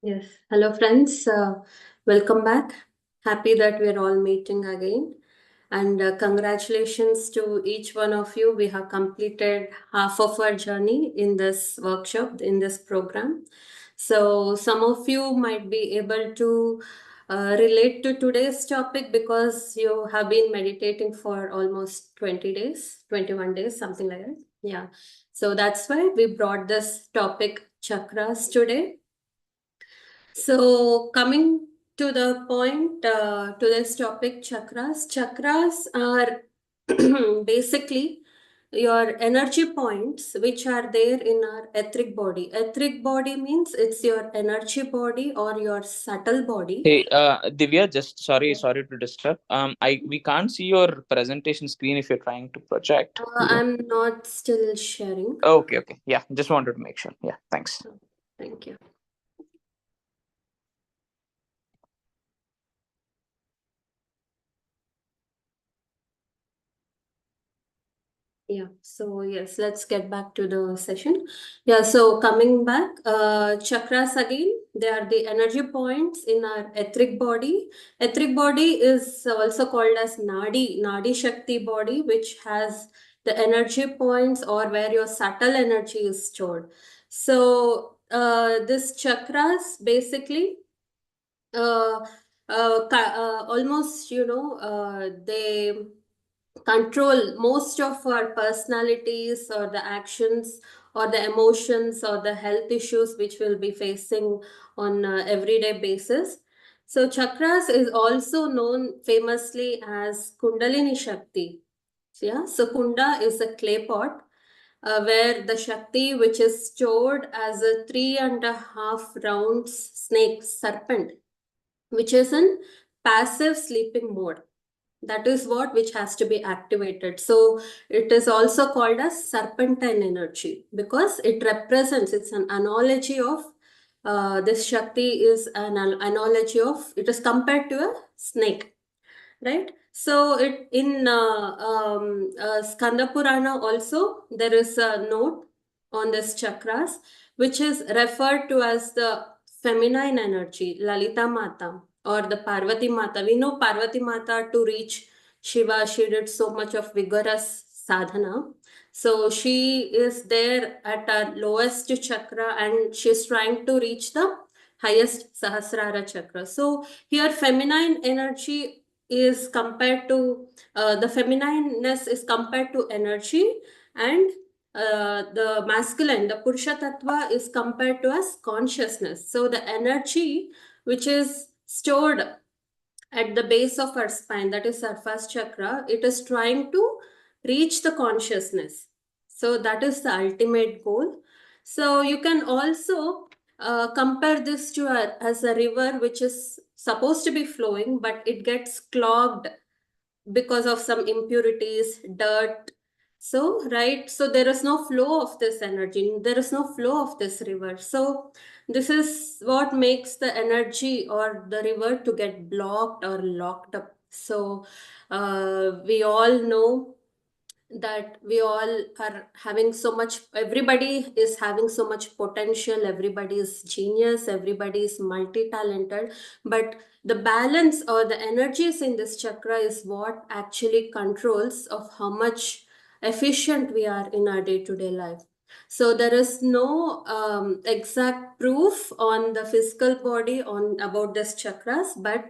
Yes. Hello, friends. Welcome back. Happy that we're all meeting again. And congratulations to each one of you. We have completed half of our journey in this workshop, in this program. So, some of you might be able to relate to today's topic because you have been meditating for almost 20 days, 21 days, something like that. Yeah. So, that's why we brought this topic chakras today. So, coming to the point, to this topic, chakras. Chakras are basically your energy points which are there in our etheric body. Etheric body means it's your energy body or your subtle body. Hey, Divya, just sorry to disturb. We can't see your presentation screen if you're trying to project. I'm not still sharing. Okay. Yeah, just wanted to make sure. Yeah, thanks. Thank you. Yeah, so yes, let's get back to the session. Yeah, so coming back, chakras again, they are the energy points in our etheric body. Etheric body is also called as Nadi Shakti body, which has the energy points or where your subtle energy is stored. So, this chakras basically uh, almost, they control most of our personalities or the actions or the emotions or the health issues which we'll be facing on everyday basis. So chakras is also known famously as Kundalini Shakti. Yeah, so Kunda is a clay pot where the Shakti which is stored as a 3.5 rounds snake serpent which is in passive sleeping mode. That is what which has to be activated. So it is also called as serpentine energy because it represents, it's an analogy of this Shakti is an analogy of, it is compared to a snake, right? So it in Skanda Purana also there is a note on this chakras which is referred to as the feminine energy, Lalita Mata or the Parvati Mata. We know Parvati Mata to reach Shiva, she did so much of vigorous sadhana. So she is there at her lowest chakra and she's trying to reach the highest Sahasrara chakra. So here feminine energy is compared to the feminineness is compared to energy and the masculine, the Purusha Tattva is compared to as consciousness. So the energy which is stored at the base of our spine, that is our first chakra, it is trying to reach the consciousness. So that is the ultimate goal. So you can also compare this to as a river which is supposed to be flowing, but it gets clogged because of some impurities, dirt. So, right, so there is no flow of this energy, there is no flow of this river. So, this is what makes the energy or the river to get blocked or locked up. So, we all know that we all are having so much, everybody is having so much potential, everybody is genius, everybody is multi-talented, but the balance or the energies in this chakra is what actually controls of how much efficient we are in our day-to-day life. So there is no exact proof on the physical body on about this chakras, but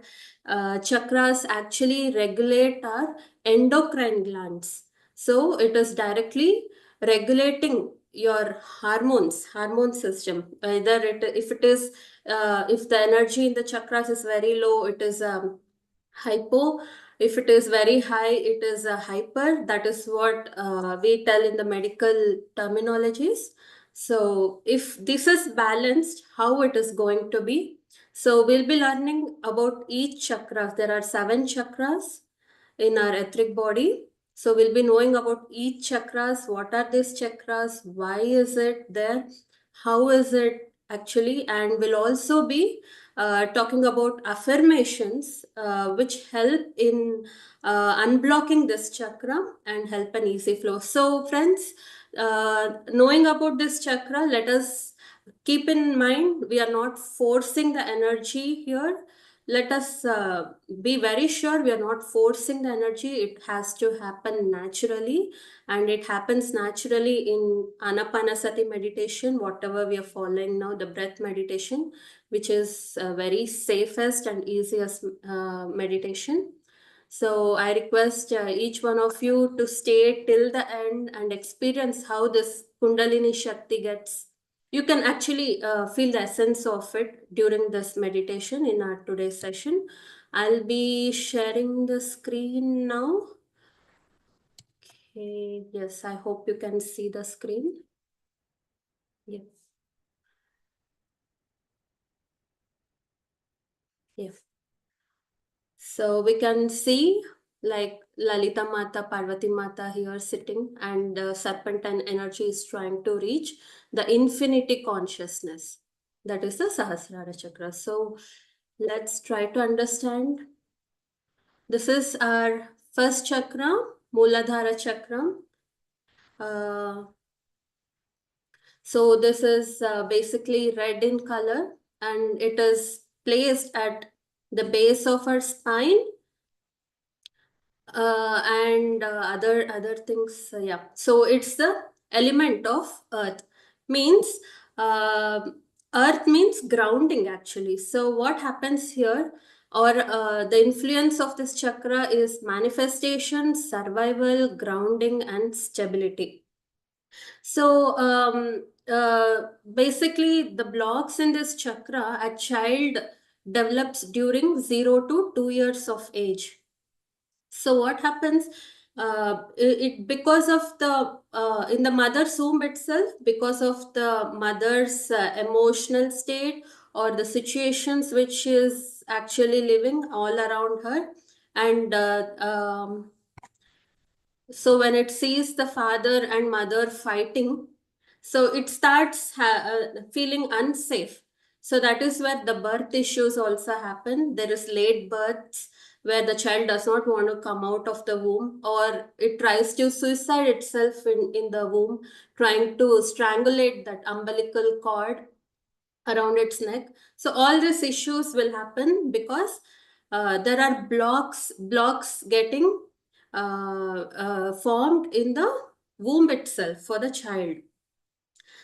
chakras actually regulate our endocrine glands. So it is directly regulating your hormone system. Either if it is, if the energy in the chakras is very low, it is hypo. If it is very high, it is a hyper. That is what we tell in the medical terminologies. So if this is balanced, how it is going to be? So we'll be learning about each chakra. There are 7 chakras in our etheric body. So we'll be knowing about each chakras, what are these chakras, why is it there, how is it actually, and we'll also be talking about affirmations which help in unblocking this chakra and help an easy flow. So friends, knowing about this chakra, let us Keep in mind, we are not forcing the energy here. Let us be very sure we are not forcing the energy. It has to happen naturally, and it happens naturally in Anapanasati meditation, whatever we are following now, the breath meditation, which is very safest and easiest meditation. So I request each one of you to stay till the end and experience how this Kundalini Shakti gets. You can actually feel the essence of it during this meditation in our today's session. I'll be sharing the screen now. Okay, yes, I hope you can see the screen. Yes, yes. So we can see like Lalita Mata, Parvati Mata here sitting, and the serpentine energy is trying to reach the infinity consciousness. That is the Sahasrara chakra. So let's try to understand. This is our first chakra, Muladhara chakra. Uh, so this is basically red in color, and it is placed at the base of our spine, and other things. Yeah, so it's the element of earth. Means uh, earth means grounding actually. So what happens here, or the influence of this chakra is manifestation, survival, grounding, and stability. So basically the blocks in this chakra a child develops during 0 to 2 years of age. So what happens, it because of the in the mother's womb itself, because of the mother's emotional state or the situations which she is actually living all around her, and so when it sees the father and mother fighting, so it starts feeling unsafe. So that is where the birth issues also happen. There is late births where the child does not want to come out of the womb, or it tries to suicide itself in the womb, trying to strangulate that umbilical cord around its neck. So all these issues will happen because there are blocks getting formed in the womb itself for the child.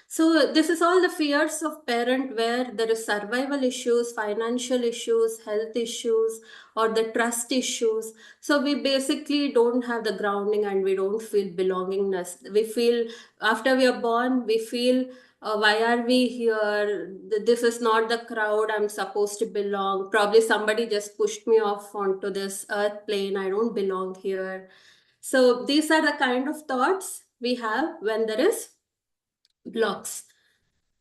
So this is all the fears of parent where there is survival issues, financial issues, health issues, or the trust issues. So we basically don't have the grounding and we don't feel belongingness. We feel after we are born, we feel why are we here? This is not the crowd I'm supposed to belong. Probably somebody just pushed me off onto this earth plane. I don't belong here. So these are the kind of thoughts we have when there is blocks.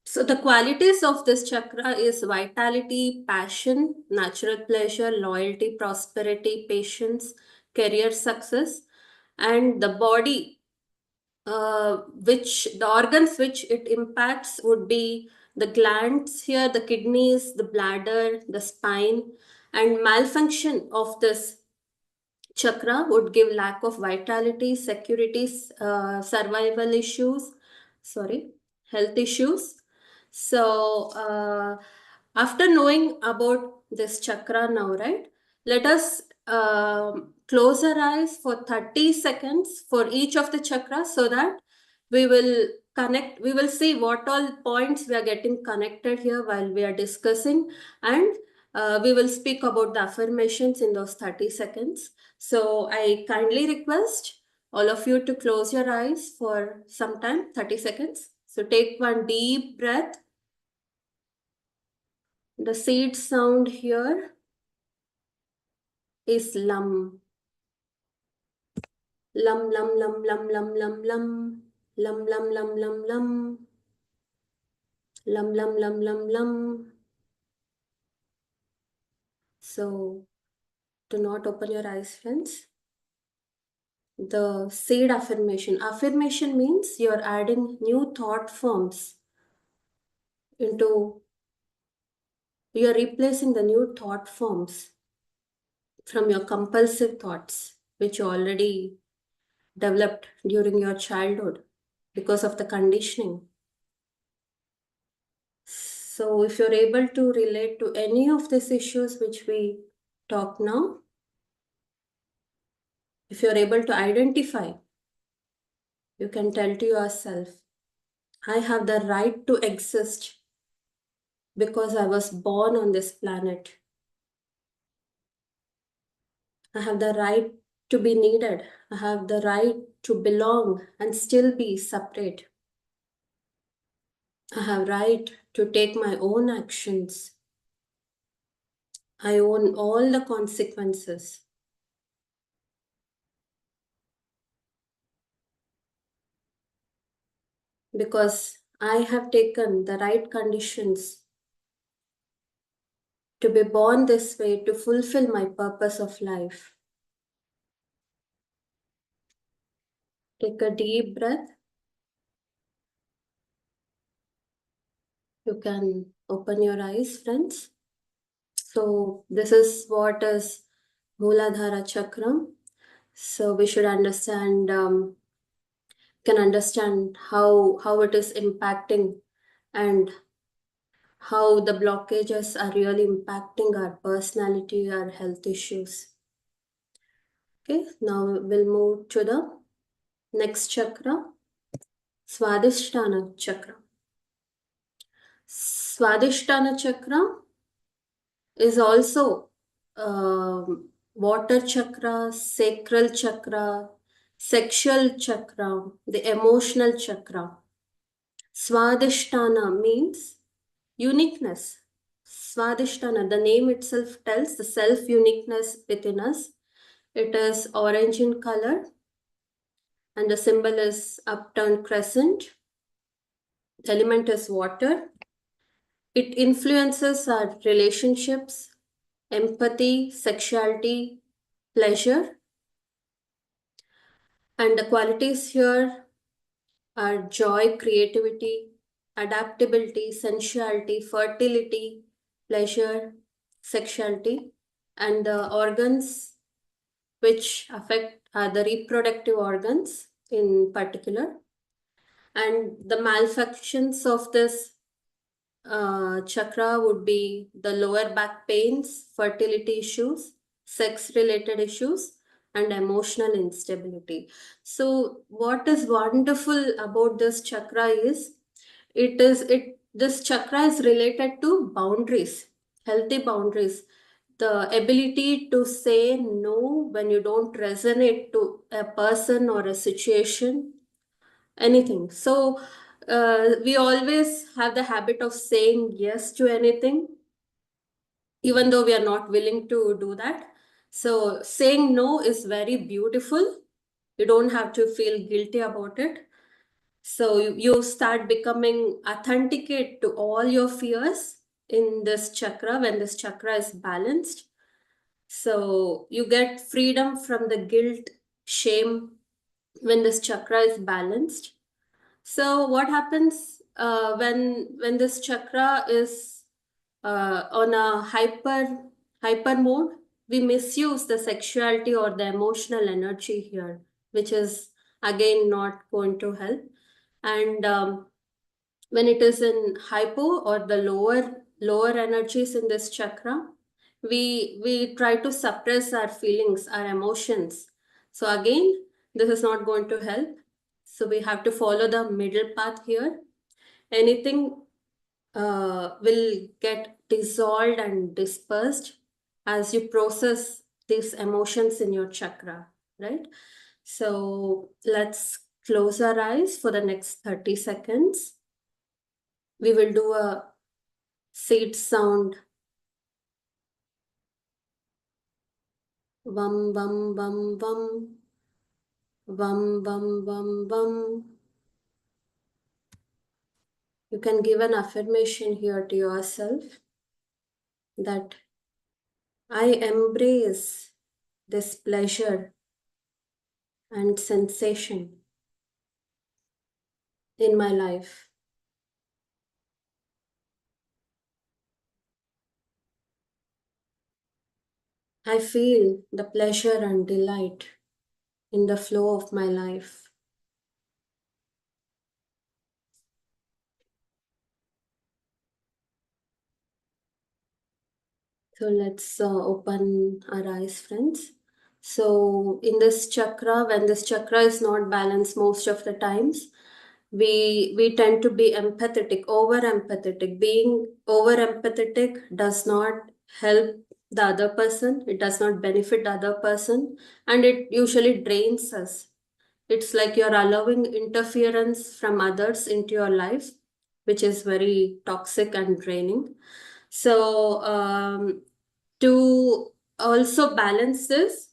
So the qualities of this chakra is vitality, passion, natural pleasure, loyalty, prosperity, patience, career success, and the body, which the organs which it impacts would be the glands here, the kidneys, the bladder, the spine, and malfunction of this chakra would give lack of vitality, security, survival issues, sorry, health issues. So, after knowing about this chakra now, right, let us close our eyes for 30 seconds for each of the chakras so that we will we will see what all points we are getting connected here while we are discussing, and we will speak about the affirmations in those 30 seconds. So I kindly request all of you to close your eyes for some time, 30 seconds. So take one deep breath. The seed sound here is lum. Lum, lum, lum, lum, lum, lum, lum. Lum, lum, lum, lum, lum. Lum, lum, lum, lum, lum. So do not open your eyes, friends. The seed affirmation. Affirmation means you're adding new thought forms into, you're replacing the new thought forms from your compulsive thoughts, which you already developed during your childhood because of the conditioning. So if you're able to relate to any of these issues which we talk now, if you're able to identify, you can tell to yourself, I have the right to exist because I was born on this planet. I have the right to be needed. I have the right to belong and still be separate. I have right to take my own actions. I own all the consequences. Because I have taken the right conditions to be born this way to fulfill my purpose of life. Take a deep breath. You can open your eyes, friends. So this is what is Mooladhara Chakram. So we should understand, can understand how it is impacting and how the blockages are really impacting our personality, our health issues. Okay, now we'll move to the next chakra, Swadhisthana chakra. Swadhisthana chakra is also water chakra, sacral chakra, sexual chakra, the emotional chakra. Swadhisthana means uniqueness. Swadhisthana, the name itself tells the self uniqueness within us. It is orange in color and the symbol is upturned crescent. The element is water. It influences our relationships, empathy, sexuality, pleasure. And the qualities here are joy, creativity, adaptability, sensuality, fertility, pleasure, sexuality. And the organs which affect are the reproductive organs in particular. And the malfunctions of this chakra would be the lower back pains, fertility issues, sex related issues, and emotional instability. So, what is wonderful about this chakra is this chakra is related to boundaries, healthy boundaries. The ability to say no when you don't resonate to a person or a situation, anything. So we always have the habit of saying yes to anything, even though we are not willing to do that. So saying no is very beautiful. You don't have to feel guilty about it. So you start becoming authenticate to all your fears in this chakra when this chakra is balanced. So you get freedom from the guilt, shame when this chakra is balanced. So what happens when this chakra is on a hyper mode? We misuse the sexuality or the emotional energy here, which is again not going to help. And when it is in hypo or the lower energies in this chakra, we try to suppress our feelings, our emotions. So again, this is not going to help. So we have to follow the middle path here. Anything will get dissolved and dispersed as you process these emotions in your chakra, right? So let's close our eyes for the next 30 seconds. We will do a seed sound. Vam, vam, vam, vam. Vam, vam, vam, vam. You can give an affirmation here to yourself that I embrace this pleasure and sensation in my life. I feel the pleasure and delight in the flow of my life. So let's open our eyes, friends. So in this chakra, when this chakra is not balanced most of the times, we tend to be empathetic, over empathetic. Being over empathetic does not help the other person. It does not benefit the other person, and it usually drains us. It's like you're allowing interference from others into your life, which is very toxic and draining. So, to also balance this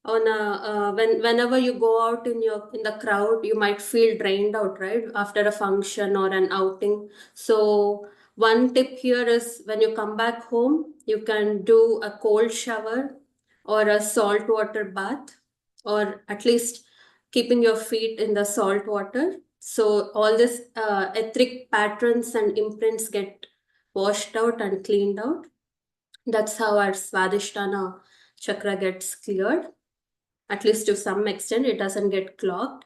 on a whenever you go out in the crowd, you might feel drained out, right, after a function or an outing. So one tip here is when you come back home, you can do a cold shower or a salt water bath, or at least keeping your feet in the salt water. So all this etheric patterns and imprints get washed out and cleaned out. That's how our Swadhisthana chakra gets cleared. At least to some extent, it doesn't get clogged.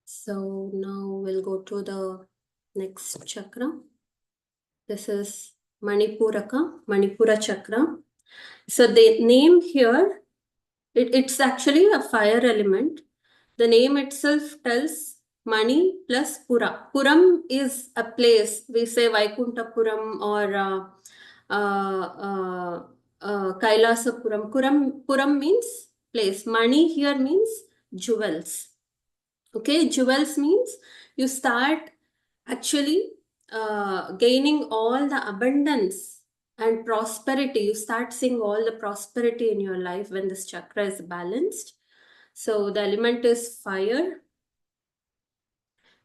So now we'll go to the next chakra. This is Manipura chakra. So the name here, it's actually a fire element. The name itself tells Mani plus Pura. Puram is a place. We say Vaikuntapuram or Kailasapuram. Puram means place. Mani here means jewels. Okay, jewels means you start actually gaining all the abundance and prosperity. You start seeing all the prosperity in your life when this chakra is balanced. So the element is fire,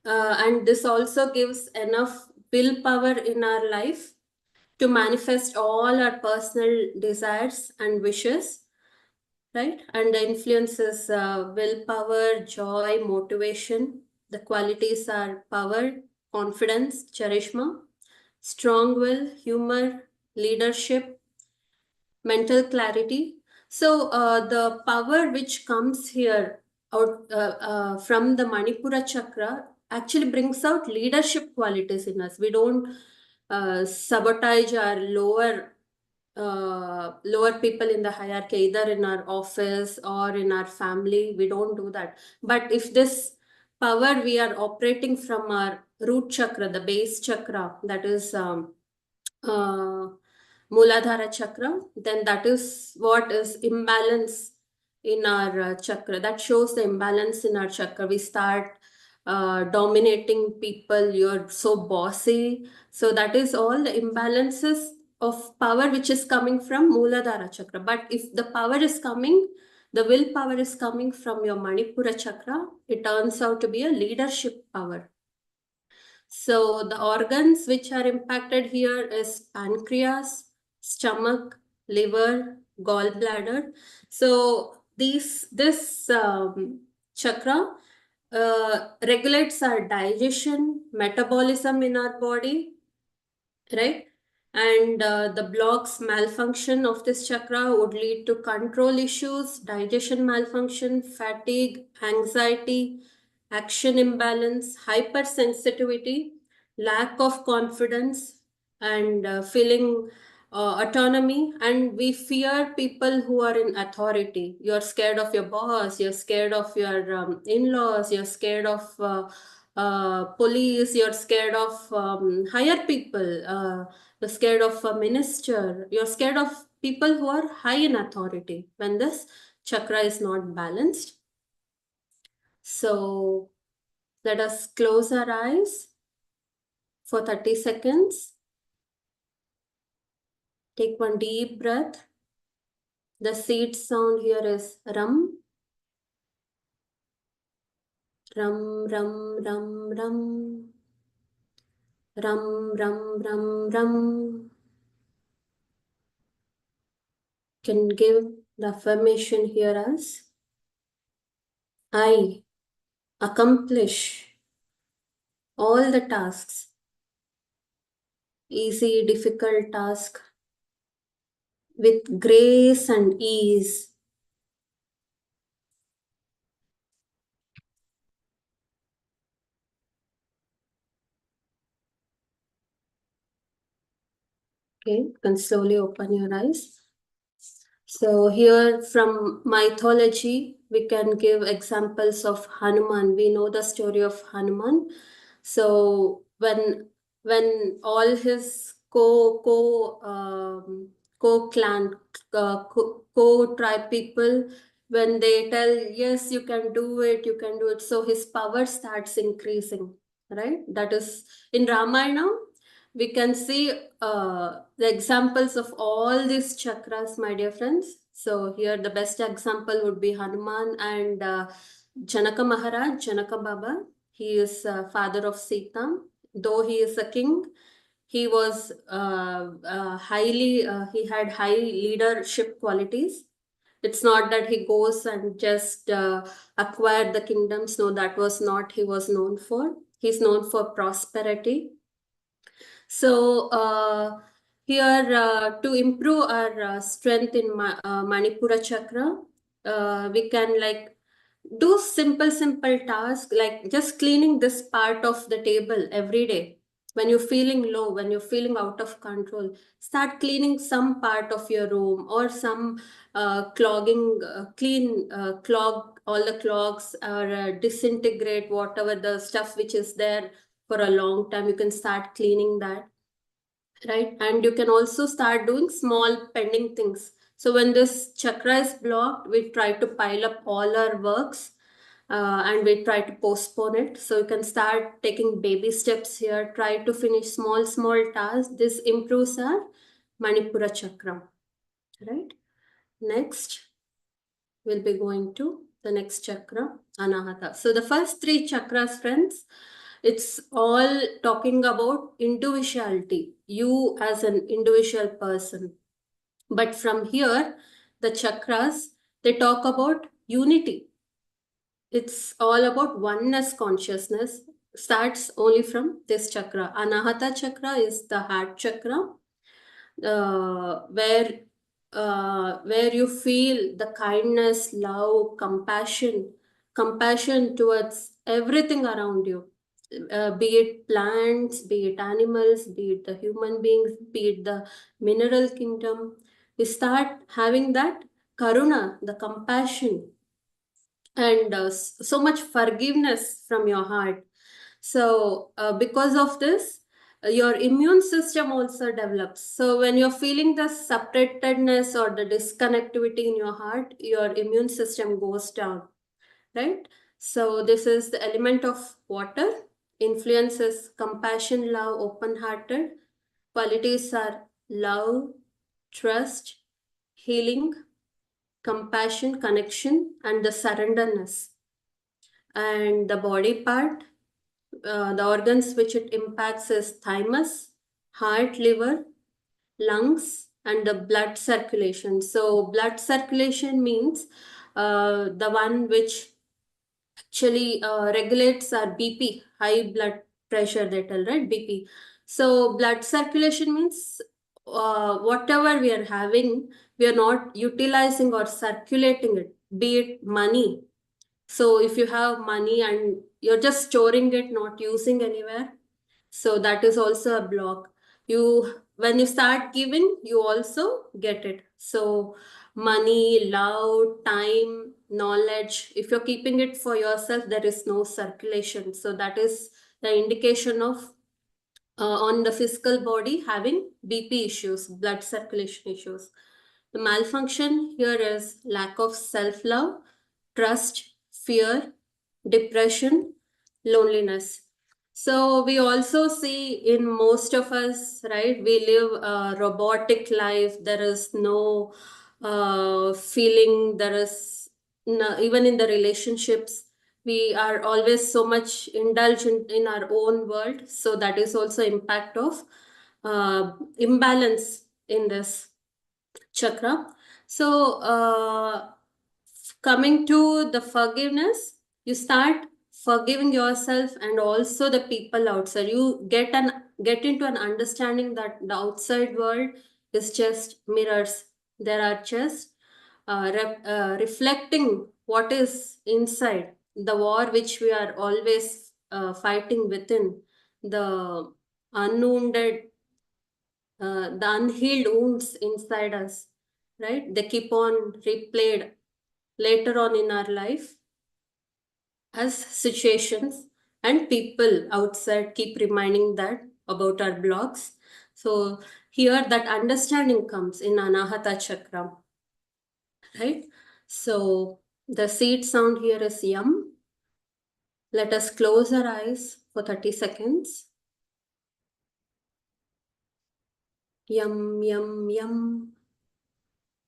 and this also gives enough willpower in our life to manifest all our personal desires and wishes, right? And the influence is willpower, joy, motivation. The qualities are power, confidence, charisma, strong will, humor, leadership, mental clarity. So the power which comes here out from the Manipura chakra actually brings out leadership qualities in us. We don't sabotage our lower people in the hierarchy, either in our office or in our family. We don't do that. But if this power we are operating from our root chakra, the base chakra, that is uh, Muladhara chakra, then that is what is imbalance in our chakra. That shows the imbalance in our chakra. We start dominating people. You're so bossy. So that is all the imbalances of power which is coming from Muladhara chakra. But if the power is coming, the willpower is coming from your Manipura chakra, it turns out to be a leadership power. So the organs which are impacted here is pancreas, stomach, liver, gallbladder. So this chakra regulates our digestion, metabolism in our body, right? And the blocks malfunction of this chakra would lead to control issues, digestion malfunction, fatigue, anxiety, action imbalance, hypersensitivity, lack of confidence, and feeling autonomy. And we fear people who are in authority. You're scared of your boss, you're scared of your in-laws, you're scared of police, you're scared of higher people, you're scared of a minister, you're scared of people who are high in authority when this chakra is not balanced. So let us close our eyes for 30 seconds. Take one deep breath. The seed sound here is ram, ram, ram, ram, ram, ram, ram, ram, ram. Can give the affirmation here as I accomplish all the tasks, easy, difficult task, with grace and ease. Okay, you can slowly open your eyes. So here from mythology, we can give examples of Hanuman. We know the story of Hanuman. So when all his co clan co tribe people, when they tell yes, you can do it, you can do it, so his power starts increasing, right? That is in Ramayana. We can see the examples of all these chakras, my dear friends. So here the best example would be Hanuman and Janaka Maharaj, Janaka Baba. He is father of Sita. Though he is a king, he was he had high leadership qualities. It's not that he goes and just acquired the kingdoms. No, that was not he was known for. He's known for prosperity. So here to improve our strength in Manipura chakra, we can like do simple tasks like just cleaning this part of the table every day. When you're feeling low, when you're feeling out of control, start cleaning some part of your room or some clog all the clogs or disintegrate whatever the stuff which is there for a long time. You can start cleaning that, right? And you can also start doing small pending things. So when this chakra is blocked, we try to pile up all our works and we try to postpone it. So you can start taking baby steps here, try to finish small tasks. This improves our Manipura chakra, right? Next, we'll be going to the next chakra, Anahata. So the first three chakras, friends, it's all talking about individuality, you as an individual person. But from here, the chakras, they talk about unity. It's all about oneness consciousness, starts only from this chakra. Anahata chakra is the heart chakra, uh, where where you feel the kindness, love, compassion towards everything around you, be it plants, be it animals, be it the human beings, be it the mineral kingdom. You start having that karuna, the compassion, and so much forgiveness from your heart. So because of this, your immune system also develops. So when you're feeling the separatedness or the disconnectivity in your heart, your immune system goes down, right? So this is the element of water. Influences compassion, love, open hearted. Qualities are love, trust, healing, compassion, connection, and the surrenderness. And the body part, the organs which it impacts is thymus, heart, liver, lungs, and the blood circulation. So blood circulation means the one which actually regulates our BP, high blood pressure, they tell, right? BP. So blood circulation means whatever we are having, we are not utilizing or circulating it, be it money. So if you have money and you're just storing it, not using anywhere, so that is also a block. You, when you start giving, you also get it. So money, love, time, knowledge, if you're keeping it for yourself, there is no circulation. So that is the indication of on the physical body having BP issues, blood circulation issues. The malfunction here is lack of self love, trust, fear, depression, loneliness. So we also see in most of us, right? We live a robotic life. There is no feeling. There is no, even in the relationships, we are always so much indulgent in our own world. So that is also impact of imbalance in this chakra. So coming to the forgiveness, you start forgiving yourself and also the people outside. You get into an understanding that the outside world is just mirrors. There are just reflecting what is inside, the war which we are always fighting within, the unwounded the unhealed wounds inside us, right? They keep on replayed later on in our life as situations and people outside keep reminding that about our blocks. So here that understanding comes in Anahata Chakra, right? So the seed sound here is yum. Let us close our eyes for 30 seconds. Yum, yum, yum.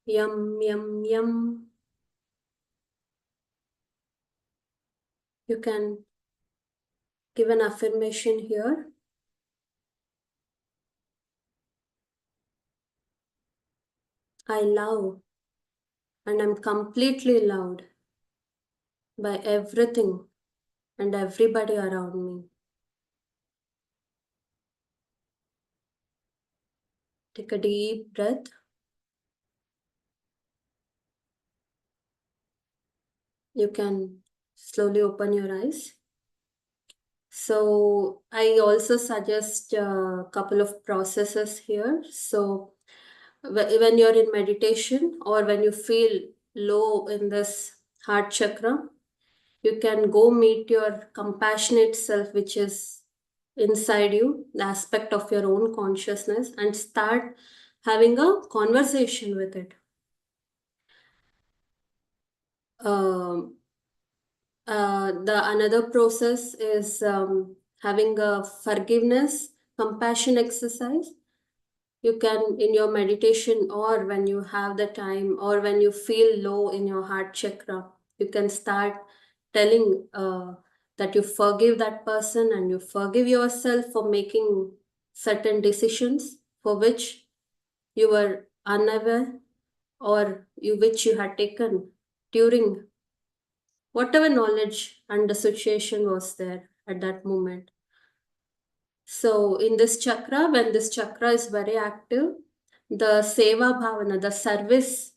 Yum, yum, yum. You can give an affirmation here. I love and I'm completely loved by everything and everybody around me. Take a deep breath. You can slowly open your eyes. So I also suggest a couple of processes here. So when you're in meditation or when you feel low in this heart chakra, you can go meet your compassionate self, which is inside you, the aspect of your own consciousness, and start having a conversation with it. Um, the another process is having a forgiveness, compassion exercise. You can, in your meditation or when you have the time or when you feel low in your heart chakra, you can start telling that you forgive that person and you forgive yourself for making certain decisions for which you were unaware or which you had taken during whatever knowledge and association was there at that moment. So in this chakra, when this chakra is very active, the seva bhavana, the service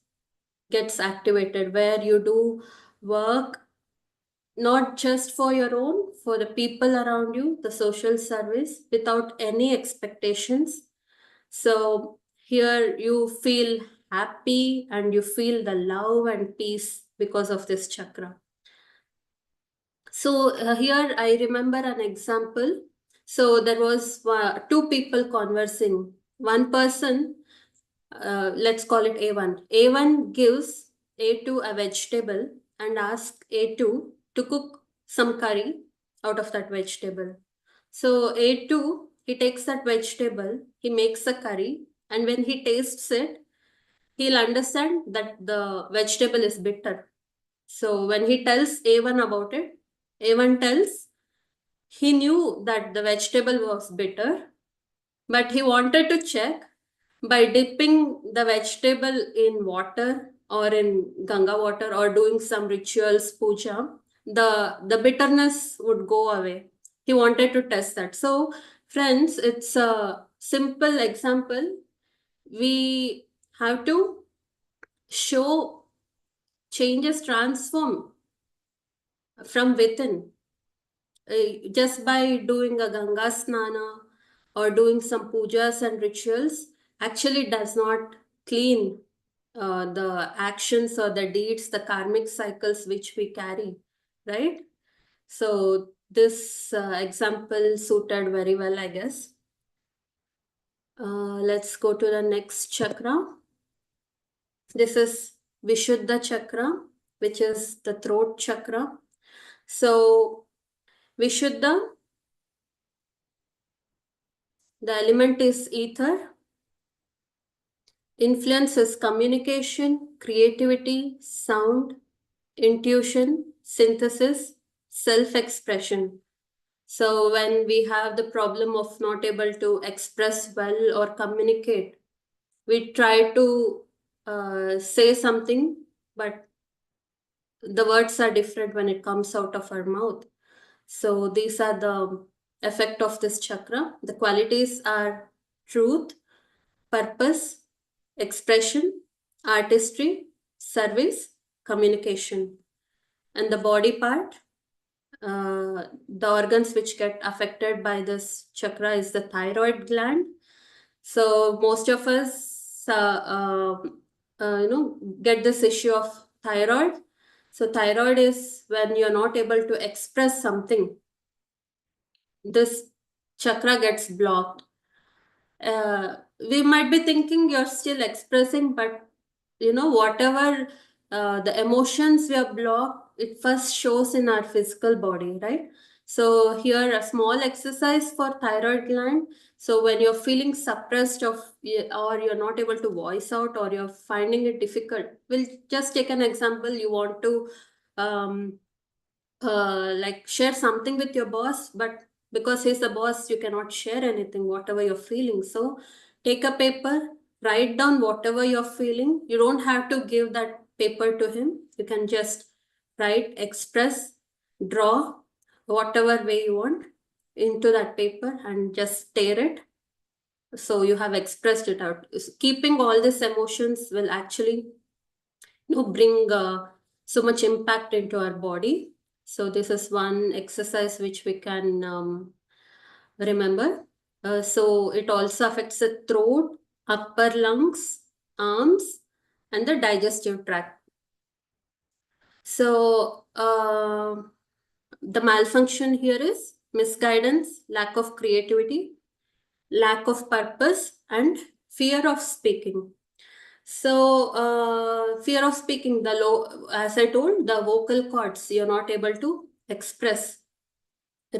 gets activated, where you do work not just for your own, for the people around you, the social service without any expectations. So here you feel happy and you feel the love and peace because of this chakra. So here I remember an example. So there was two people conversing. One person, let's call it A1. A1 gives A2 a vegetable and asks A2 to cook some curry out of that vegetable. So A2, he takes that vegetable, he makes a curry, and when he tastes it, he'll understand that the vegetable is bitter. So when he tells A1 about it, A1 tells he knew that the vegetable was bitter, but he wanted to check by dipping the vegetable in water or in Ganga water or doing some rituals, puja, the bitterness would go away. He wanted to test that. So, friends, it's a simple example. We have to show changes transform from within just by doing a Ganga Snana or doing some pujas and rituals actually does not clean the actions or the deeds, the karmic cycles which we carry, right? So this example suited very well, I guess. Let's go to the next chakra. This is Vishuddha chakra, which is the throat chakra. So Vishuddha, the element is ether. Influence is communication, creativity, sound, intuition, synthesis, self expression. So, when we have the problem of not able to express well or communicate, we try to say something, but the words are different when it comes out of our mouth. So, these are the effect of this chakra. The qualities are truth, purpose, expression, artistry, service, communication. And the body part, the organs which get affected by this chakra is the thyroid gland. So most of us, get this issue of thyroid. So thyroid is when you're not able to express something. This chakra gets blocked. We might be thinking you're still expressing, but whatever the emotions we are blocked, it first shows in our physical body, right? So here a small exercise for thyroid gland. So when you're feeling suppressed or you're not able to voice out or you're finding it difficult, we'll just take an example. You want to um, like share something with your boss, but because he's the boss, you cannot share anything, whatever you're feeling. So take a paper, write down whatever you're feeling. You don't have to give that paper to him. You can just write, express, draw whatever way you want into that paper and just stare it. So you have expressed it out. Keeping all these emotions will actually bring so much impact into our body. So this is one exercise which we can remember. So it also affects the throat, upper lungs, arms, and the digestive tract. So the malfunction here is misguidance, lack of creativity, lack of purpose, and fear of speaking. So, fear of speaking, as I told, the vocal cords, you're not able to express,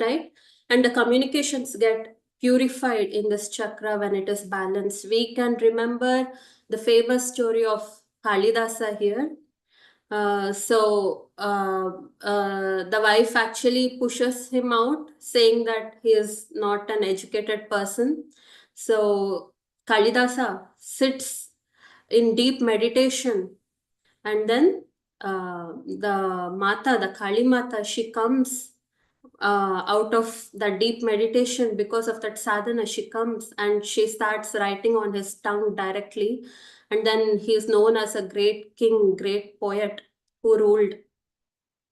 right? And the communications get purified in this chakra when it is balanced. We can remember the famous story of Kalidasa here. The wife actually pushes him out, saying that he is not an educated person. So, Kalidasa sits in deep meditation, and then the Kali Mata, she comes out of the deep meditation. Because of that sadhana, she comes and she starts writing on his tongue directly, and then he is known as a great king, great poet who ruled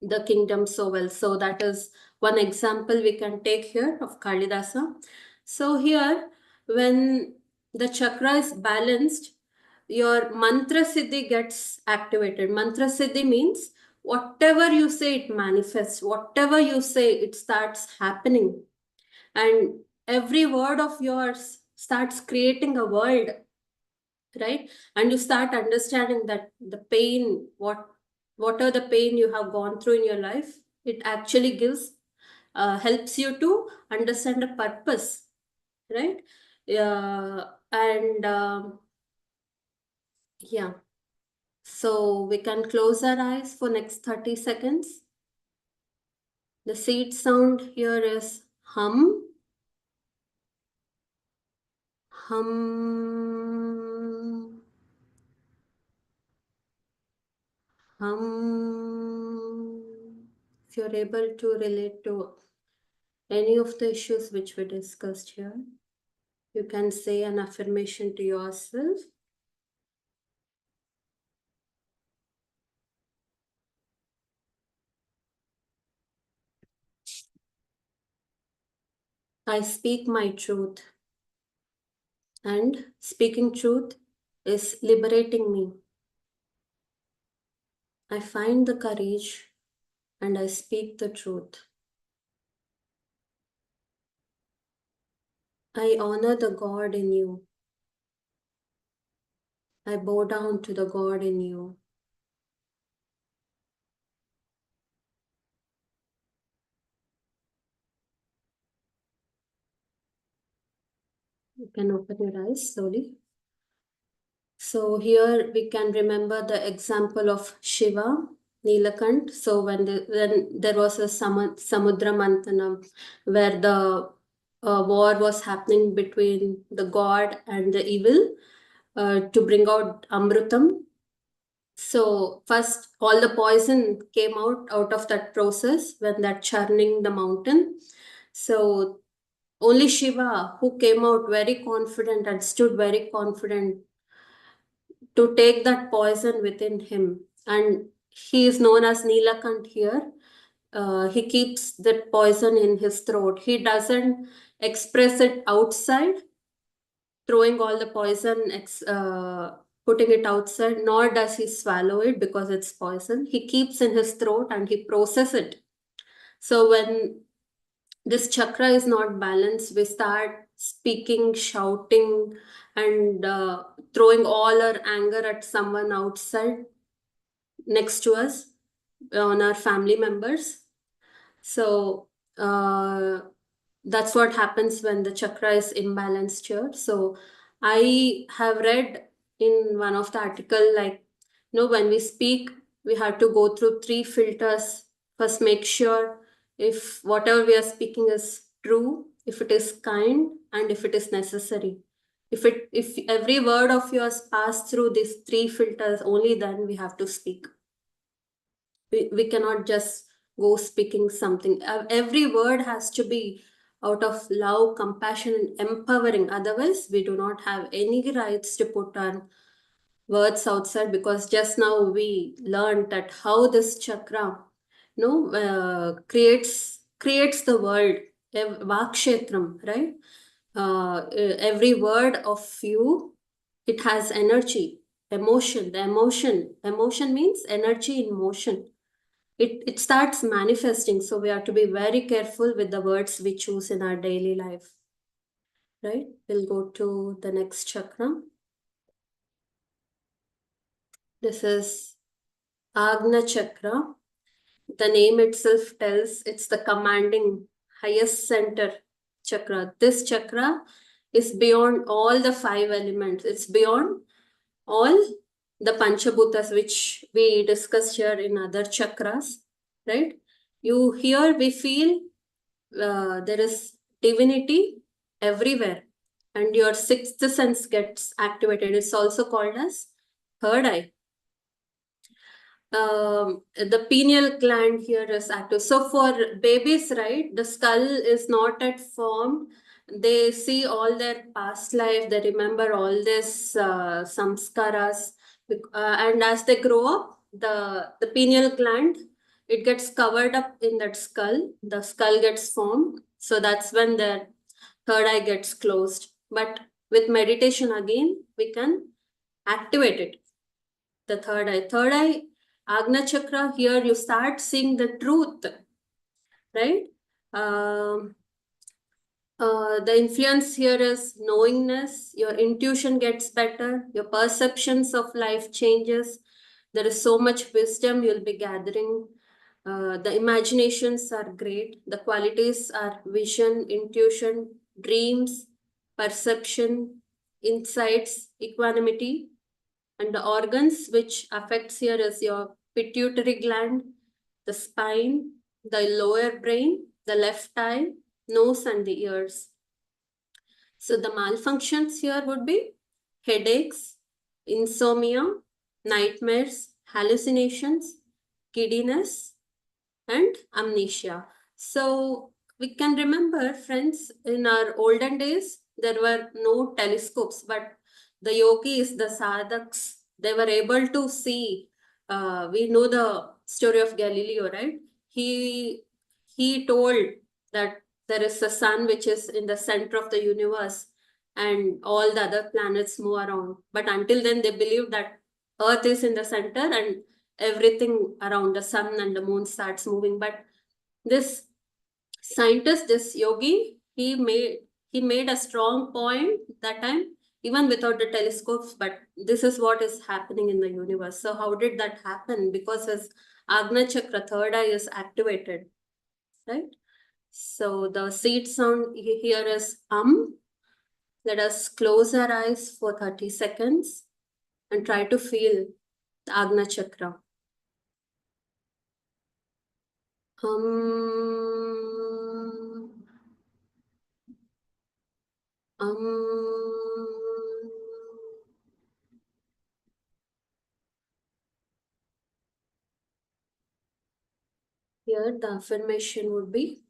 the kingdom so well. So that is one example we can take here of Kalidasa. So here, when the chakra is balanced, your mantra siddhi gets activated. Mantra siddhi means whatever you say, it manifests. Whatever you say, it starts happening. And every word of yours starts creating a world, right? And you start understanding that the pain, what are the pain you have gone through in your life, it actually gives helps you to understand the purpose, right? And yeah, so we can close our eyes for next 30 seconds. The seed sound here is hum, hum, hum. If you're able to relate to any of the issues which we discussed here, you can say an affirmation to yourself. I speak my truth, and speaking truth is liberating me. I find the courage and I speak the truth. I honor the God in you. I bow down to the God in you. You can open your eyes slowly. So here we can remember the example of Shiva, Nilakant. So when there was a Samudra Manthanam, where the war was happening between the god and the evil to bring out Amrutam. So first all the poison came out of that process when that churning the mountain. So only Shiva, who came out very confident and stood very confident to take that poison within him. And he is known as Nilakant here. He keeps that poison in his throat. He doesn't express it outside. throwing all the poison, putting it outside, nor does he swallow it because it's poison. He keeps in his throat and he processes it. So when this chakra is not balanced, we start speaking, shouting, and throwing all our anger at someone outside next to us, on our family members. So that's what happens when the chakra is imbalanced here. So I have read in one of the article, like, when we speak, we have to go through 3 filters. First, make sure if whatever we are speaking is true, if it is kind, and if it is necessary. If every word of yours pass through these 3 filters, only then we have to speak. We cannot just go speaking something. Every word has to be out of love, compassion, and empowering. Otherwise, we do not have any rights to put our words outside, because just now we learned that how this chakra, creates the world, vakshetram, right? Every word of you, it has energy, emotion. The emotion means energy in motion. It starts manifesting. So we have to be very careful with the words we choose in our daily life. Right? We'll go to the next chakra. This is Agna chakra. The name itself tells it's the commanding highest center chakra. This chakra is beyond all the 5 elements. It's beyond all the Panchabhutas, which we discussed here in other chakras, right? Here we feel there is divinity everywhere, and your sixth sense gets activated. It's also called as third eye. The pineal gland here is active. So for babies, right, the skull is not at form. They see all their past life. They remember all this samskaras, and as they grow up, the pineal gland, it gets covered up in that skull. The skull gets formed. So that's when their third eye gets closed. But with meditation again, we can activate it. The third eye. Third eye, Agna Chakra, here you start seeing the truth, right? The influence here is knowingness. Your intuition gets better. Your perceptions of life changes. There is so much wisdom you'll be gathering. The imaginations are great. The qualities are vision, intuition, dreams, perception, insights, equanimity. And the organs which affects here is your pituitary gland, the spine, the lower brain, the left eye, nose, and the ears. So the malfunctions here would be headaches, insomnia, nightmares, hallucinations, giddiness, and amnesia. So we can remember, friends, in our olden days, there were no telescopes, but the yogis, the sadhaks, they were able to see. We know the story of Galileo, right? He told that there is a sun which is in the center of the universe, and all the other planets move around. But until then, they believed that Earth is in the center and everything around the sun and the moon starts moving. But this scientist, this yogi, he made a strong point that time, even without the telescopes. But this is what is happening in the universe. So how did that happen? Because his Agna Chakra, third eye, is activated, right? So the seed sound here is Let us close our eyes for 30 seconds and try to feel the Agna Chakra. Here the affirmation would be,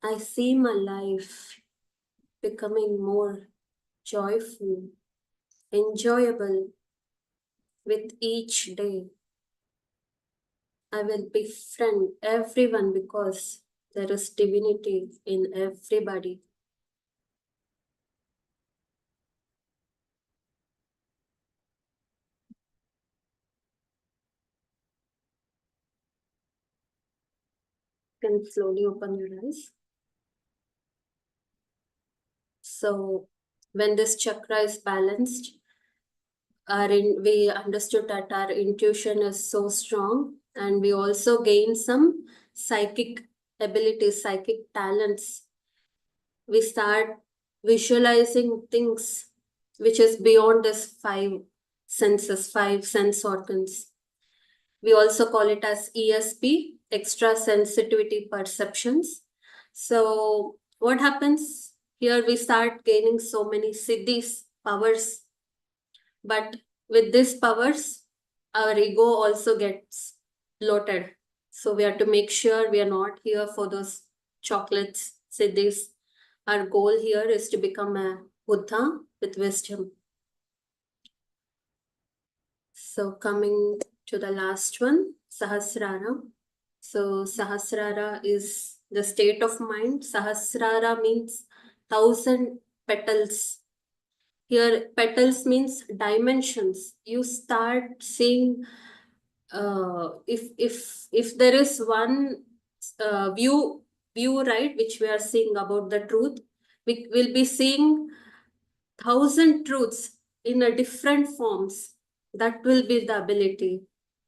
I see my life becoming more joyful, enjoyable with each day. I will befriend everyone because there is divinity in everybody. You can slowly open your eyes. So when this chakra is balanced, we understood that our intuition is so strong, and we also gain some psychic abilities, psychic talents. We start visualizing things which is beyond this five senses, five sense organs. We also call it as ESP, extra sensitivity perceptions. So what happens here? We start gaining so many siddhis, powers, but with these powers, our ego also gets bloated. So we have to make sure we are not here for those chocolates, siddhis. Our goal here is to become a Buddha with wisdom. So coming to the last one, Sahasrara. So Sahasrara is the state of mind. Sahasrara means 1,000 petals. Here, petals means dimensions. You start seeing if there is one view right, which we are seeing about the truth, we will be seeing 1,000 truths in a different forms. That will be the ability.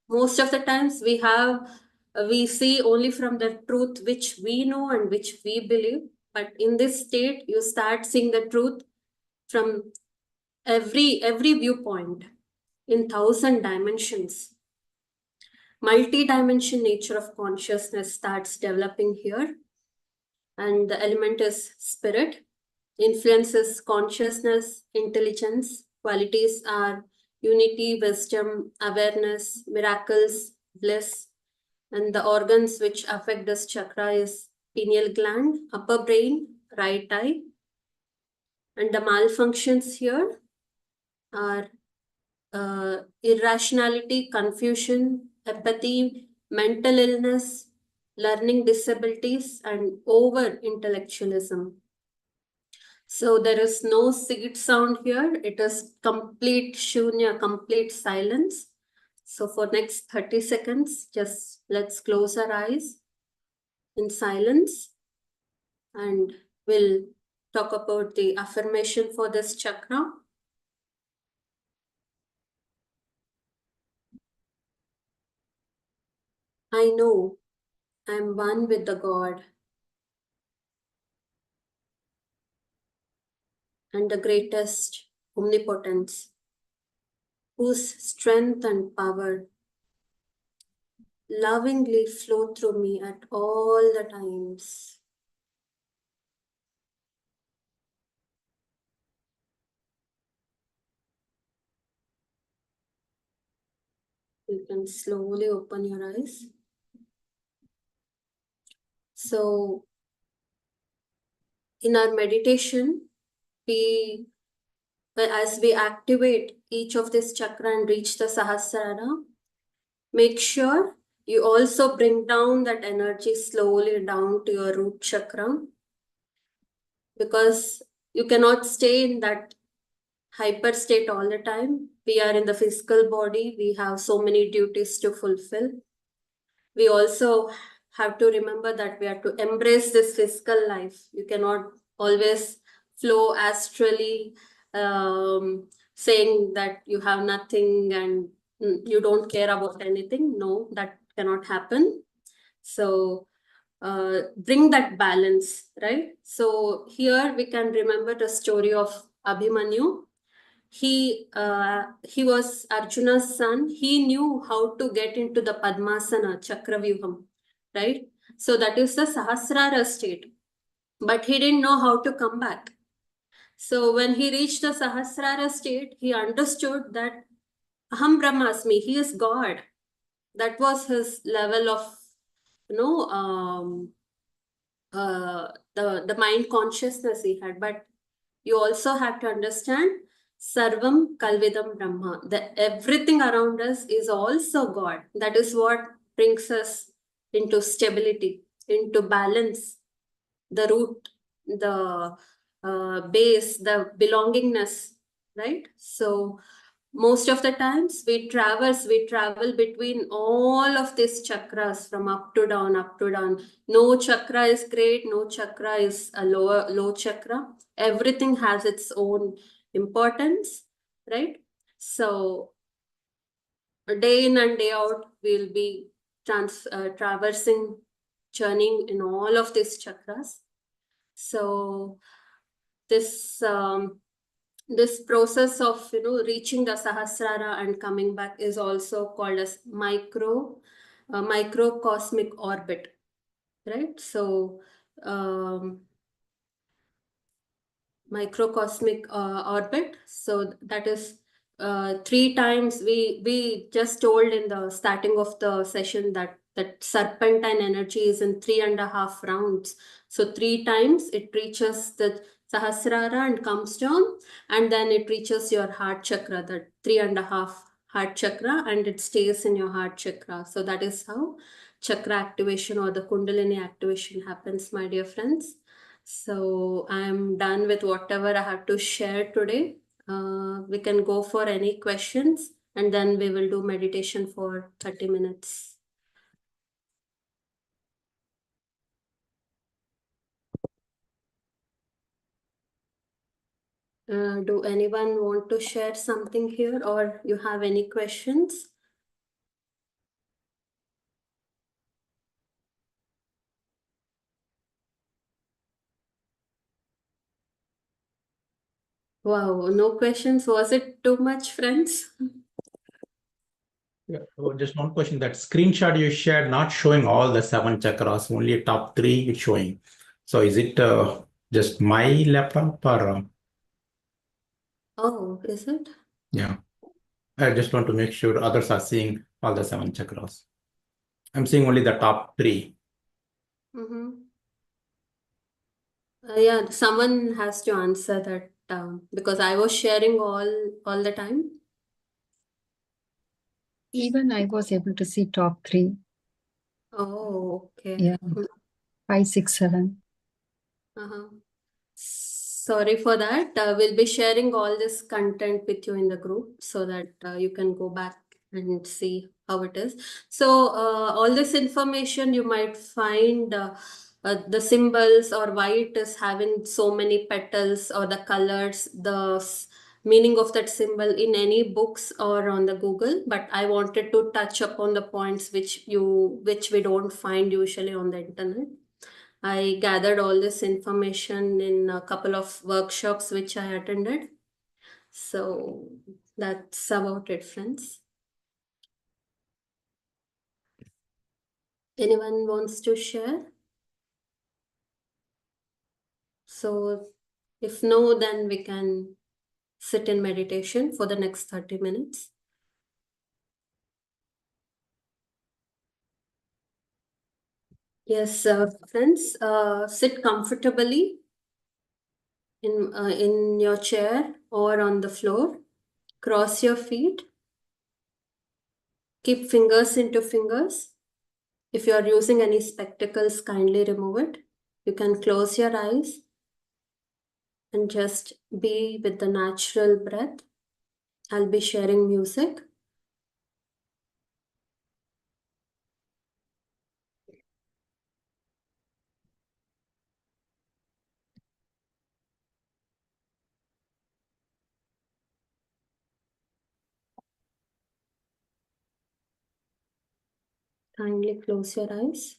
Most of the times we see only from the truth which we know and which we believe, but in this state you start seeing the truth from every viewpoint in 1,000 dimensions. Multi-dimension nature of consciousness starts developing here, and the element is spirit. Influences consciousness, intelligence. Qualities are unity, wisdom, awareness, miracles, bliss. And the organs which affect this chakra is pineal gland, upper brain, right eye. And the malfunctions here are irrationality, confusion, apathy, mental illness, learning disabilities, and over intellectualism. So there is no seed sound here. It is complete shunya, complete silence. So for next 30 seconds, just let's close our eyes in silence, and we'll talk about the affirmation for this chakra. I know I am one with the God and the greatest omnipotence, whose strength and power lovingly flow through me at all the times. You can slowly open your eyes. So, in our meditation, as we activate each of this chakra and reach the Sahasrara, make sure you also bring down that energy slowly down to your root chakra, because you cannot stay in that hyper state all the time. We are in the physical body, we have so many duties to fulfill. We also have to remember that we have to embrace this physical life. You cannot always flow astrally, saying that you have nothing and you don't care about anything. No, that cannot happen. So bring that balance, right? So here we can remember the story of Abhimanyu. He was Arjuna's son. He knew how to get into the Padmasana, Chakravyuham, right? So that is the Sahasrara state. But he didn't know how to come back. So when he reached the Sahasrara state, he understood that Aham Brahmasmi, he is God. That was his level of, you know, the mind consciousness he had. But you also have to understand Sarvam Kalvidam Brahma. That everything around us is also God. That is what brings us into stability, into balance, the root, the base, the belongingness, right? So most of the times we travel between all of these chakras from up to down, up to down. No chakra is great, no chakra is a low chakra. Everything has its own importance, right? So day in and day out, we'll be traversing, churning in all of these chakras. So this this process of reaching the Sahasrara and coming back is also called as microcosmic orbit, right? So um, microcosmic orbit. So that is three times. We just told in the starting of the session that serpentine energy is in 3.5 rounds. So three times it reaches the Sahasrara and comes down, and then it reaches your heart chakra, the 3.5 heart chakra, and it stays in your heart chakra. So that is how chakra activation or the Kundalini activation happens, my dear friends. So I'm done with whatever I have to share today. We can go for any questions, and then we will do meditation for 30 minutes. Do anyone want to share something here, or you have any questions? Wow, no questions. Was it too much, friends? Yeah, just one question. That screenshot you shared, not showing all the 7 chakras, only top 3 it's showing. So is it just my laptop or? Oh, is it? Yeah, I just want to make sure others are seeing all the 7 chakras. I'm seeing only the top 3. Mm-hmm. Yeah, someone has to answer that because I was sharing all the time. Even I was able to see top 3. Oh, okay. Yeah. 5, 6, 7. Uh-huh. Sorry for that. We'll be sharing all this content with you in the group so that you can go back and see how it is. So all this information you might find the symbols or why it is having so many petals or the colors, the meaning of that symbol in any books or on the Google. But I wanted to touch upon the points which we don't find usually on the internet. I gathered all this information in a couple of workshops which I attended. So that's about it, friends. Anyone wants to share? So if no, then we can sit in meditation for the next 30 minutes. Yes, friends, sit comfortably in your chair or on the floor. Cross your feet. Keep fingers into fingers. If you are using any spectacles, kindly remove it. You can close your eyes and just be with the natural breath. I'll be sharing music. Kindly close your eyes.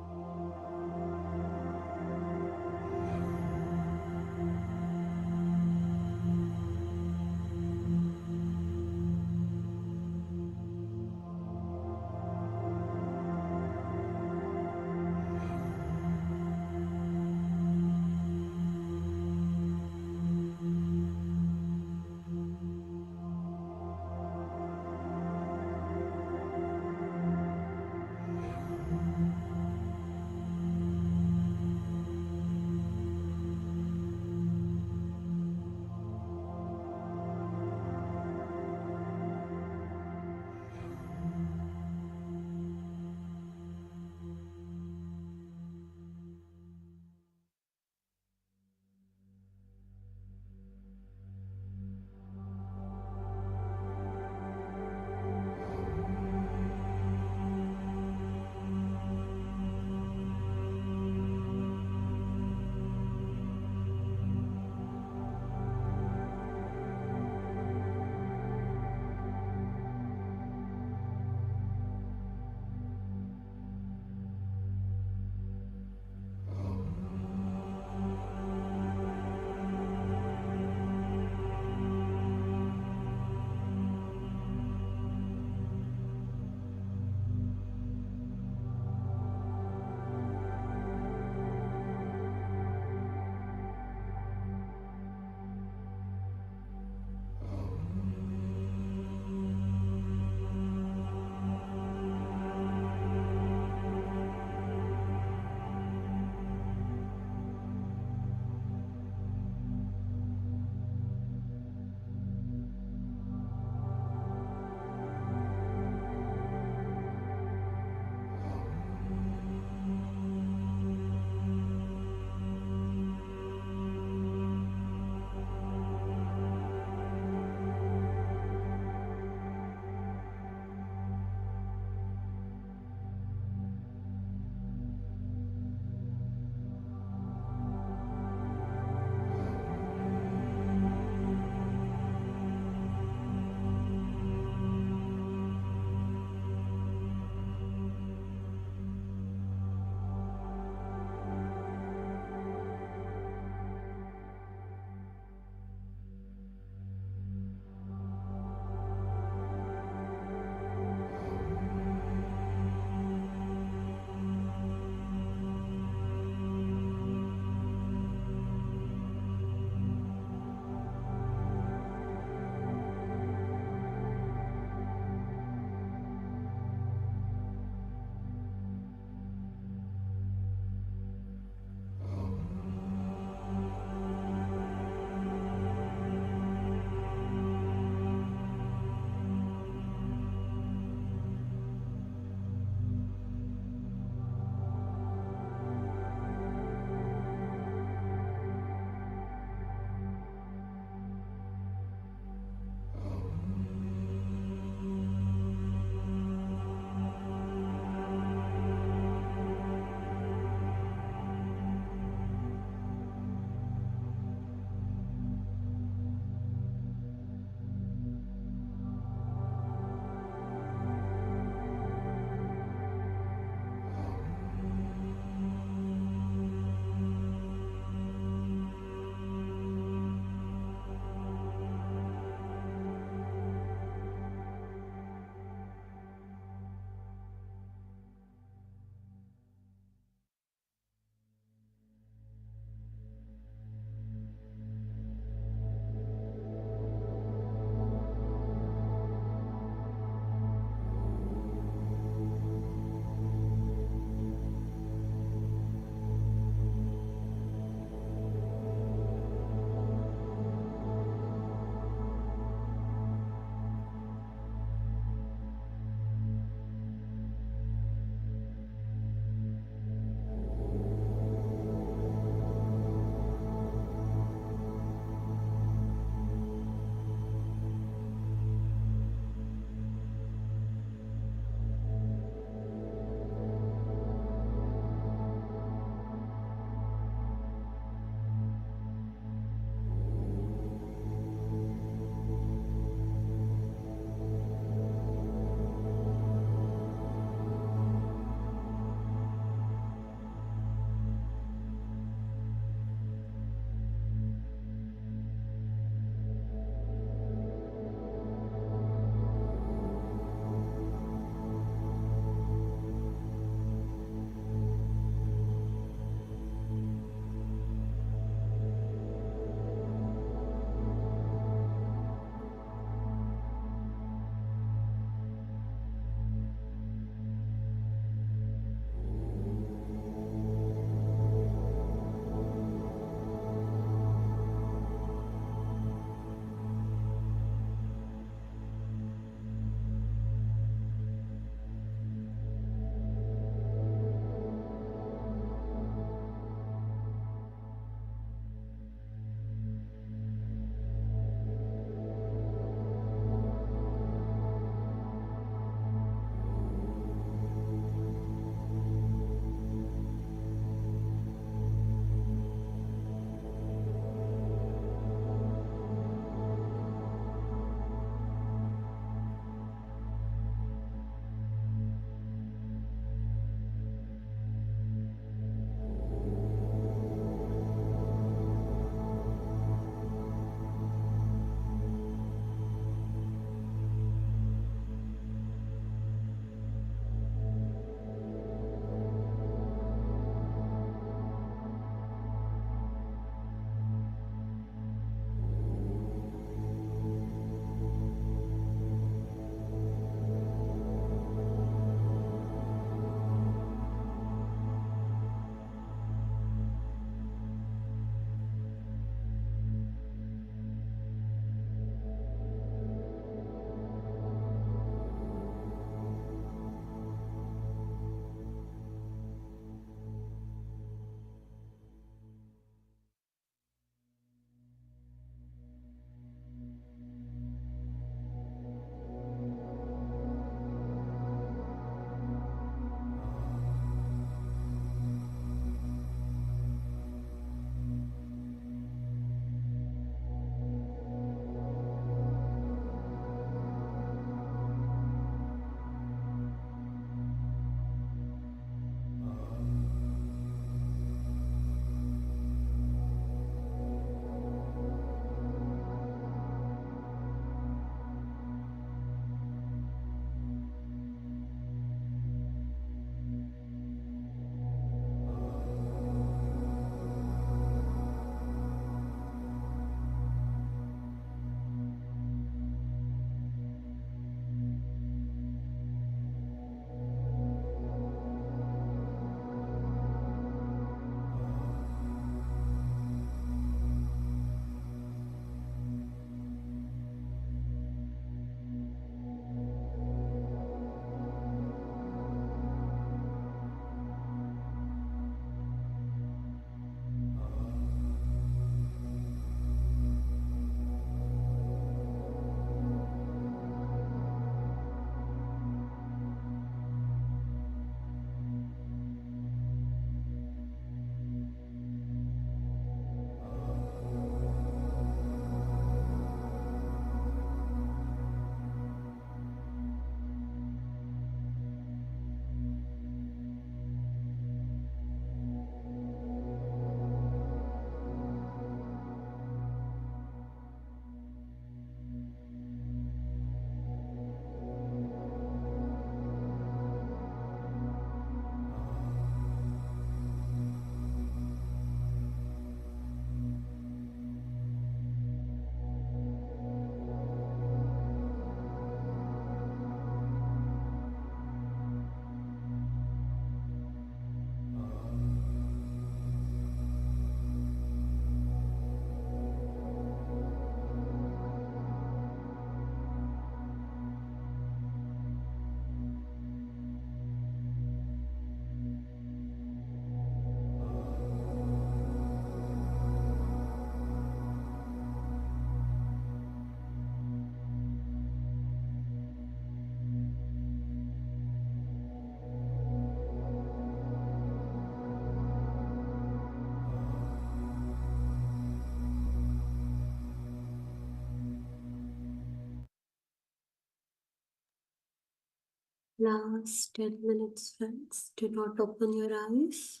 Last 10 minutes, friends. Do not open your eyes.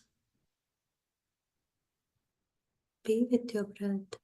Be with your breath.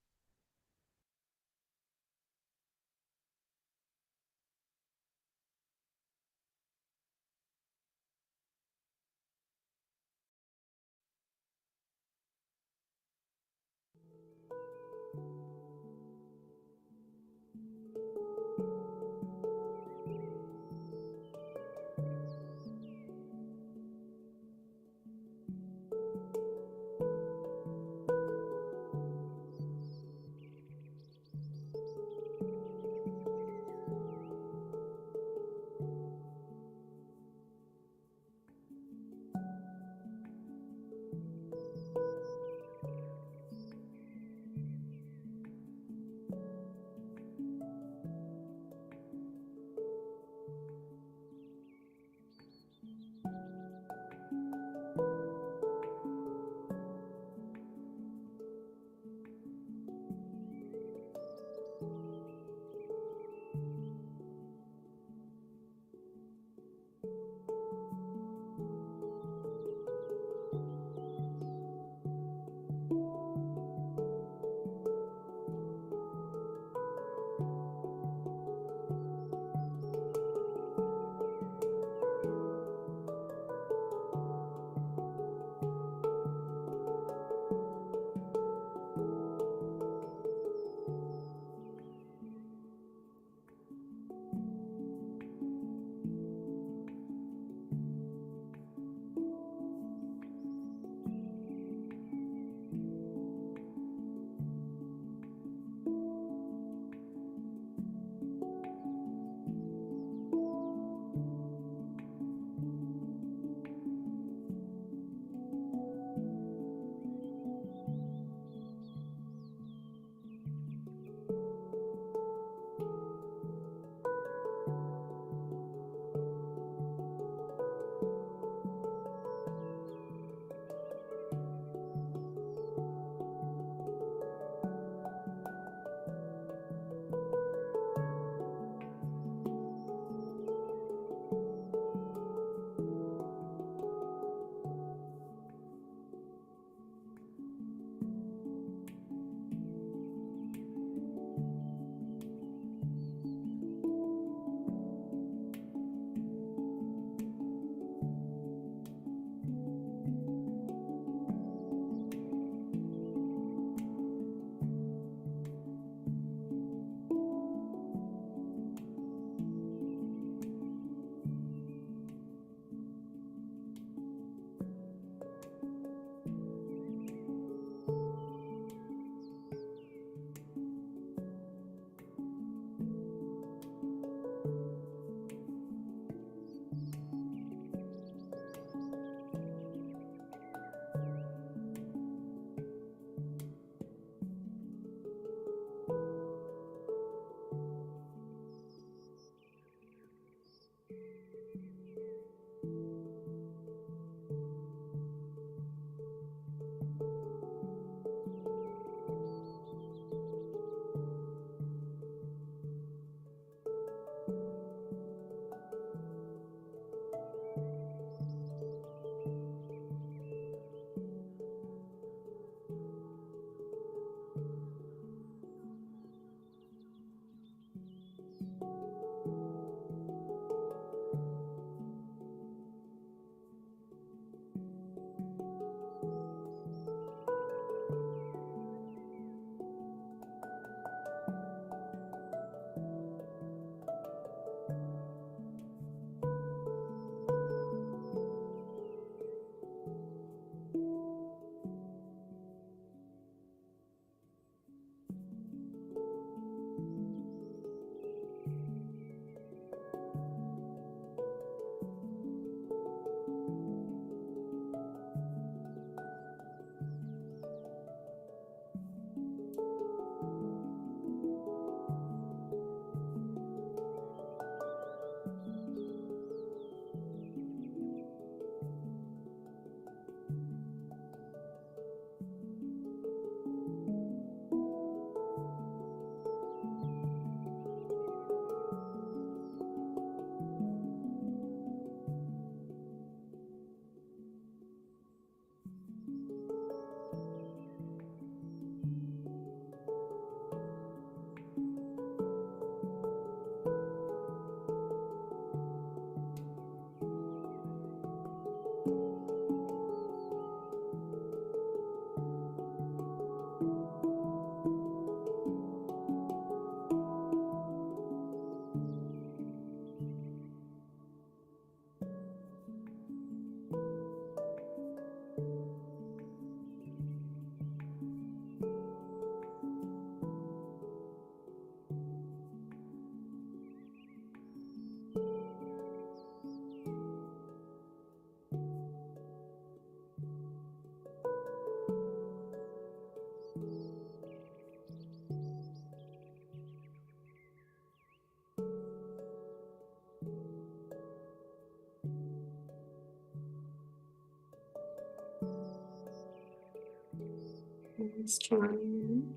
join.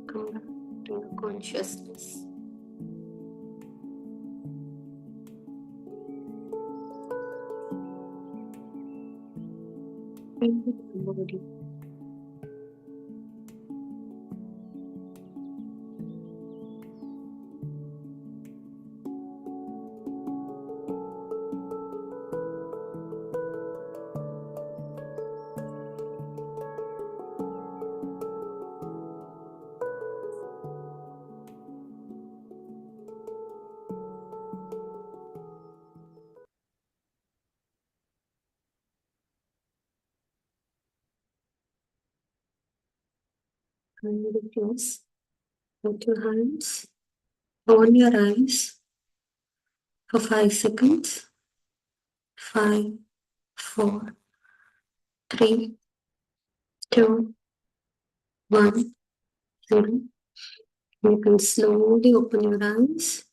Come back to your consciousness. Into the body. Kindly close. Put your hands on your eyes for 5 seconds. 5, 4, 3, 2, 1, 0. You can slowly open your eyes.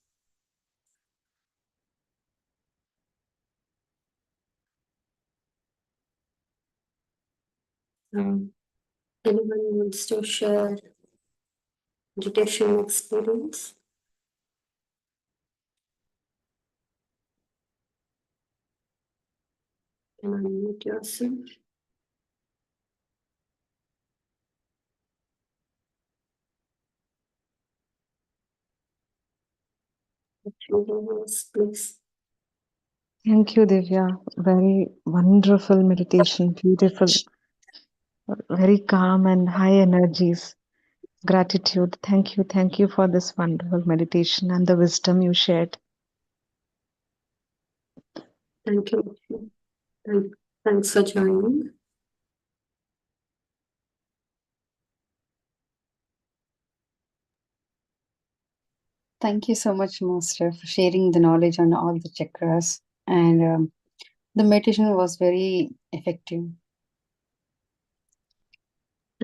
Anyone wants to share meditation experience? Can unmute yourself. Please. Thank you, Divya. Very wonderful meditation, beautiful, very calm and high energies. Gratitude. Thank you. Thank you for this wonderful meditation and the wisdom you shared. Thank you. Thanks for joining. Thank you so much, Master, for sharing the knowledge on all the chakras. And the meditation was very effective.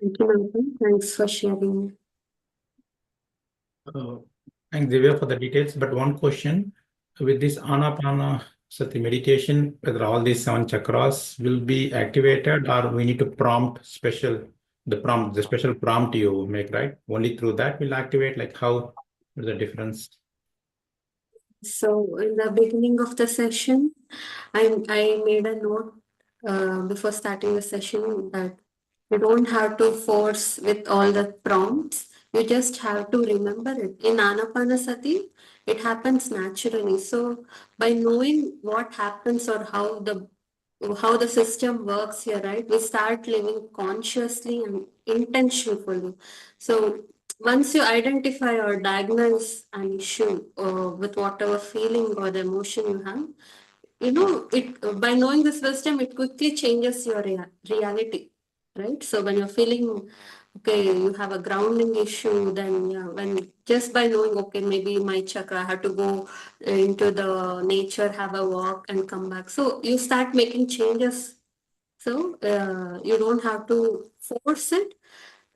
Thank you, Makam. Thanks for sharing. Thanks, Divya, for the details. But one question, with this Anapanasati meditation, whether all these 7 chakras will be activated, or we need to prompt the special prompt you make, right? Only through that will activate, like how is the difference? So in the beginning of the session, I made a note before starting the session that you don't have to force with all the prompts. You just have to remember it. In Anapanasati, it happens naturally. So by knowing what happens or how the system works here, right? We start living consciously and intentionally. So once you identify or diagnose an issue with whatever feeling or the emotion you have, it by knowing this wisdom, it quickly changes your reality, right? So when you're feeling okay, you have a grounding issue, then yeah, when just by knowing, okay, maybe my chakra, I have to go into the nature, have a walk, and come back. So you start making changes. So you don't have to force it.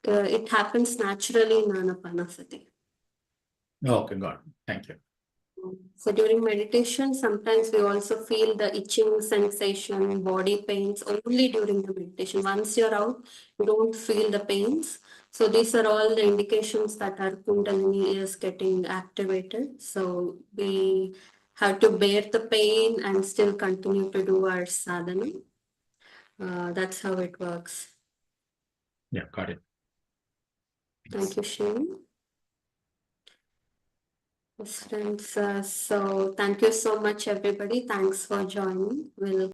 It happens naturally in Anapanasati. Okay, got it. Thank you. So during meditation, sometimes we also feel the itching sensation, body pains only during the meditation. Once you're out, you don't feel the pains. So these are all the indications that our Kundalini is getting activated. So we have to bear the pain and still continue to do our sadhana. That's how it works. Yeah, got it. Thank you, Shane. Yes, friends. So thank you so much, everybody. Thanks for joining. We'll